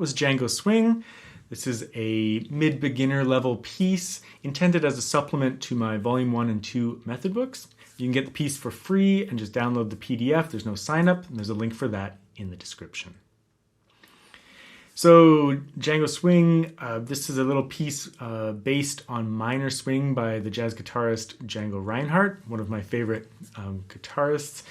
was Django Swing. This is a mid-beginner level piece intended as a supplement to my Volume 1 and 2 method books. You can get the piece for free and just download the PDF. There's no sign up, and there's a link for that in the description. So Django Swing, this is a little piece based on minor swing by the jazz guitarist Django Reinhardt, one of my favorite guitarists.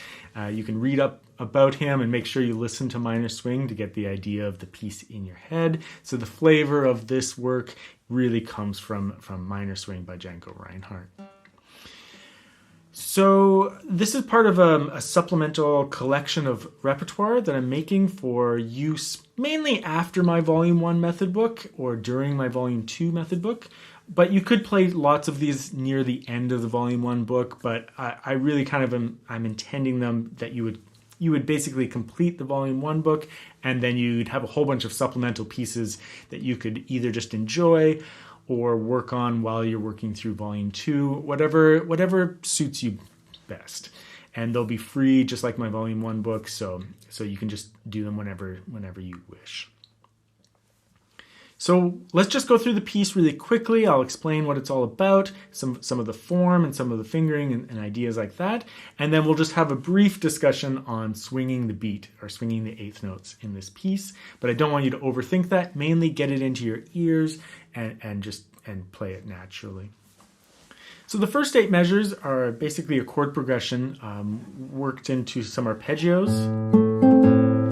You can read up about him and make sure you listen to minor swing to get the idea of the piece in your head. So the flavor of this work really comes from minor swing by Django Reinhardt. So this is part of a supplemental collection of repertoire that I'm making for use mainly after my Volume 1 method book or during my Volume 2 method book. But you could play lots of these near the end of the Volume 1 book, but I really kind of I'm intending them that you would basically complete the Volume 1 book, and then you'd have a whole bunch of supplemental pieces that you could either just enjoy or work on while you're working through Volume 2, whatever suits you best. And they'll be free just like my Volume 1 book, so you can just do them whenever you wish. So let's just go through the piece really quickly. I'll explain what it's all about, some of the form and some of the fingering and ideas like that. And then we'll just have a brief discussion on swinging the beat or swinging the eighth notes in this piece. But I don't want you to overthink that. Mainly get it into your ears and play it naturally. So the first 8 measures are basically a chord progression worked into some arpeggios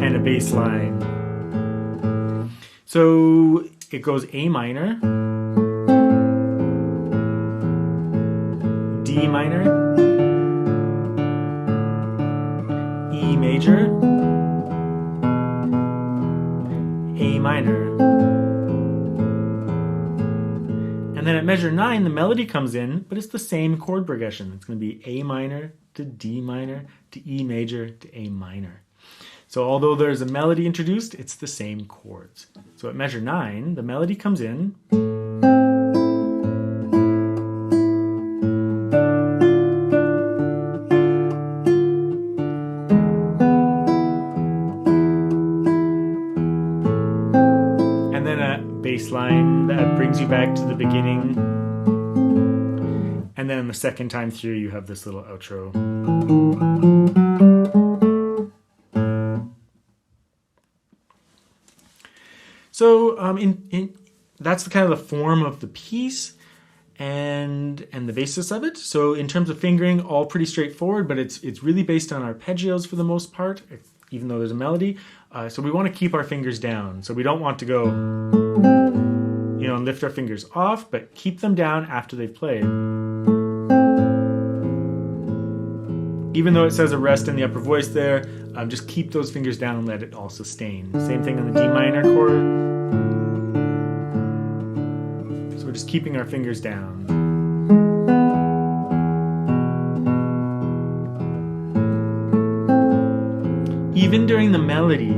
and a bass line. So it goes A minor, D minor, E major, A minor. And then at measure 9, the melody comes in, but it's the same chord progression. It's going to be A minor to D minor to E major to A minor. So although there's a melody introduced, it's the same chords. So at measure 9, the melody comes in. And then a bass line that brings you back to the beginning. And then the second time through, you have this little outro. So that's the kind of the form of the piece and the basis of it. So in terms of fingering, all pretty straightforward, but it's really based on arpeggios for the most part, even though there's a melody. So we want to keep our fingers down. So we don't want to go, and lift our fingers off, but keep them down after they've played. Even though it says a rest in the upper voice there, just keep those fingers down and let it all sustain. Same thing on the D minor chord. So we're just keeping our fingers down. Even during the melody,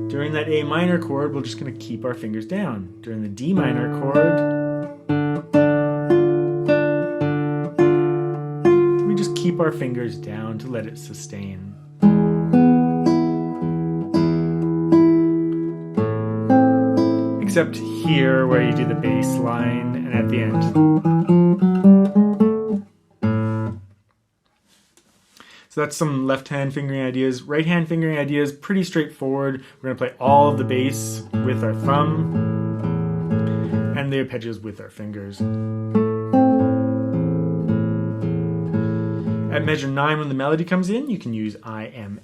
during that A minor chord, we're just going to keep our fingers down. During the D minor chord, keep our fingers down to let it sustain. Except here where you do the bass line and at the end. So that's some left hand fingering ideas. Right hand fingering ideas, pretty straightforward. We're going to play all of the bass with our thumb and the arpeggios with our fingers. At measure 9, when the melody comes in, you can use IMA.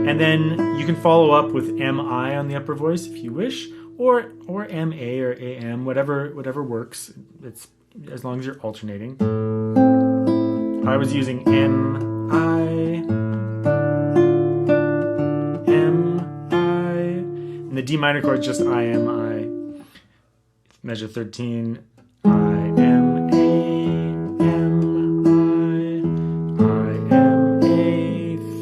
And then you can follow up with MI on the upper voice if you wish, or MA or AM, whatever works. It's as long as you're alternating. I was using MI, and the D minor chord is just IMI. Measure 13,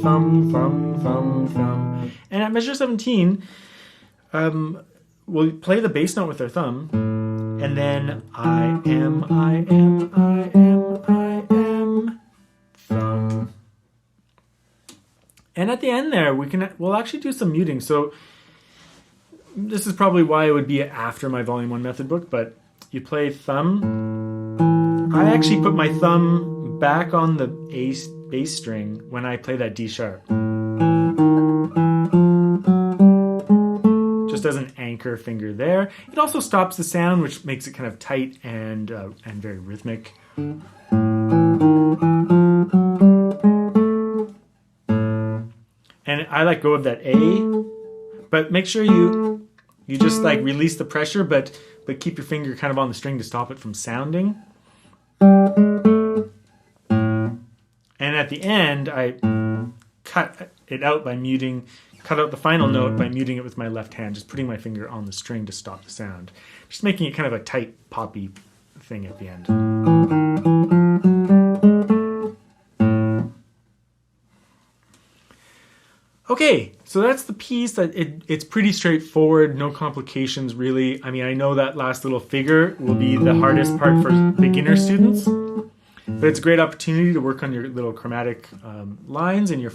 thumb, thumb, thumb, thumb. And at measure 17, we'll play the bass note with our thumb, and then I am, thumb. And at the end there, we'll actually do some muting. So this is probably why it would be after my Volume 1 method book, but you play thumb. I actually put my thumb back on the bass string when I play that D sharp. Just as an anchor finger there. It also stops the sound, which makes it kind of tight and very rhythmic. And I let go of that A, but make sure you just like release the pressure, but keep your finger kind of on the string to stop it from sounding. And at the end, I cut it out by muting, cut out the final note by muting it with my left hand, just putting my finger on the string to stop the sound. Just making it kind of a tight, poppy thing at the end. Okay, so that's the piece. It's pretty straightforward, no complications really. I mean, I know that last little figure will be the hardest part for beginner students, but it's a great opportunity to work on your little chromatic lines and your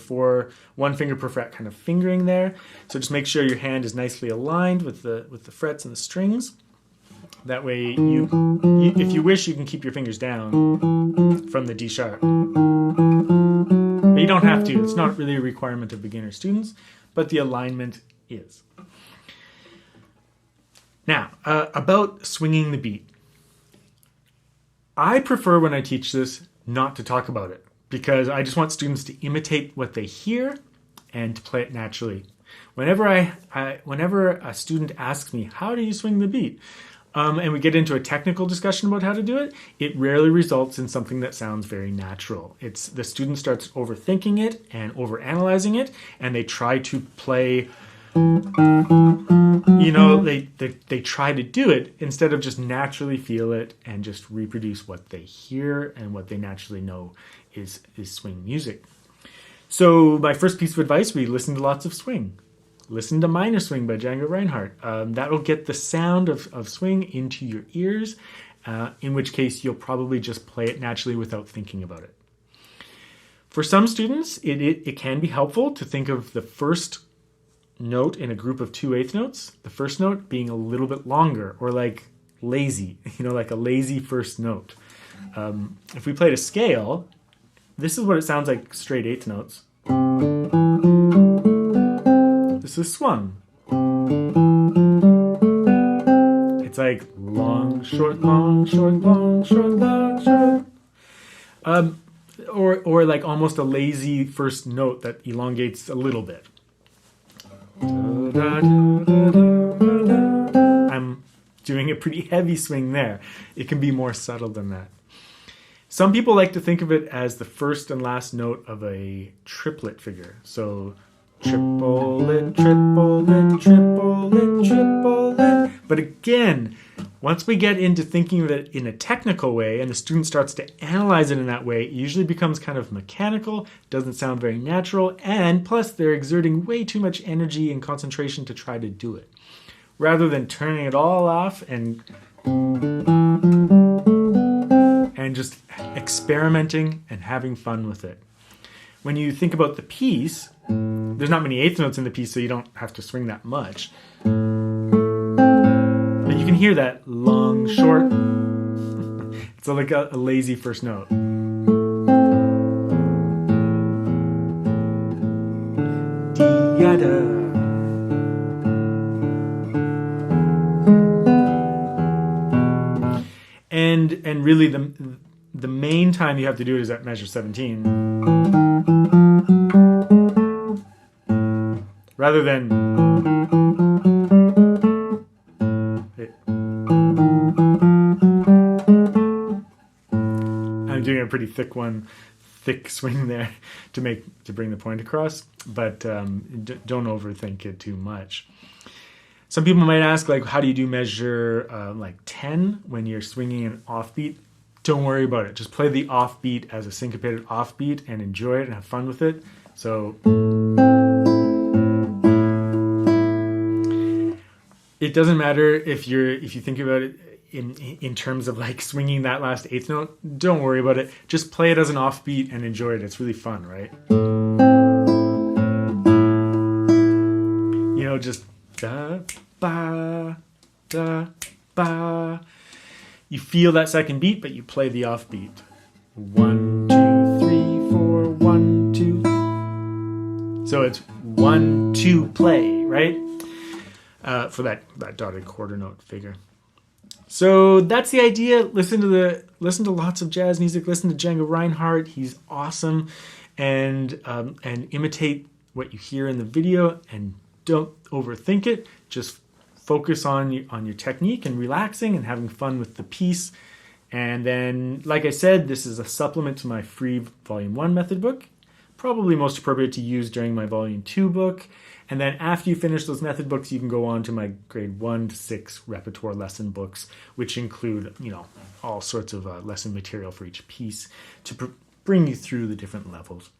one finger per fret kind of fingering there. So just make sure your hand is nicely aligned with the frets and the strings. That way, if you wish, you can keep your fingers down from the D sharp. But you don't have to. It's not really a requirement of beginner students, but the alignment is. Now, about swinging the beat. I prefer when I teach this not to talk about it because I just want students to imitate what they hear and to play it naturally. Whenever a student asks me, how do you swing the beat? And we get into a technical discussion about how to do it, it rarely results in something that sounds very natural. The student starts overthinking it and overanalyzing it, and they try to play, they try to do it instead of just naturally feel it and just reproduce what they hear and what they naturally know is swing music. So my first piece of advice, we listen to lots of swing. Listen to Minor Swing by Django Reinhardt. That will get the sound of swing into your ears, in which case you'll probably just play it naturally without thinking about it. For some students, it can be helpful to think of the first note in a group of 2/8 notes, the first note being a little bit longer, or like lazy, like a lazy first note. If we played a scale, this is what it sounds like straight eighth notes. This is swung. It's like long, short, long, short, long, short, long, short. Or like almost a lazy first note that elongates a little bit. I'm doing a pretty heavy swing there. It can be more subtle than that. Some people like to think of it as the first and last note of a triplet figure. So triplet, triplet, triplet, triplet. But again, once we get into thinking of it in a technical way and the student starts to analyze it in that way, it usually becomes kind of mechanical, doesn't sound very natural, and plus they're exerting way too much energy and concentration to try to do it. Rather than turning it all off and just experimenting and having fun with it. When you think about the piece, there's not many eighth notes in the piece, so you don't have to swing that much. But you can hear that long, short. It's like a lazy first note. Di-ya-da. And really the main time you have to do it is at measure 17. Rather than I'm doing a pretty thick swing there to bring the point across, but don't overthink it too much. Some people might ask, like, how do you do measure like 10 when you're swinging an offbeat? Don't worry about it. Just play the offbeat as a syncopated offbeat and enjoy it and have fun with it. So it doesn't matter if you think about it in terms of like swinging that last eighth note. Don't worry about it. Just play it as an offbeat and enjoy it. It's really fun, right? just da, ba, da, ba. You feel that second beat, but you play the offbeat. 1, 2, 3, 4, 1, 2. So it's 1, 2, play, right? For that dotted quarter note figure. So that's the idea. Listen to lots of jazz music. Listen to Django Reinhardt. He's awesome, and imitate what you hear in the video, and don't overthink it. Just focus on your technique and relaxing and having fun with the piece. And then, like I said, this is a supplement to my free Volume 1 method book. Probably most appropriate to use during my Volume 2 book. And then after you finish those method books, you can go on to my grade 1 to 6 repertoire lesson books, which include, all sorts of lesson material for each piece to bring you through the different levels.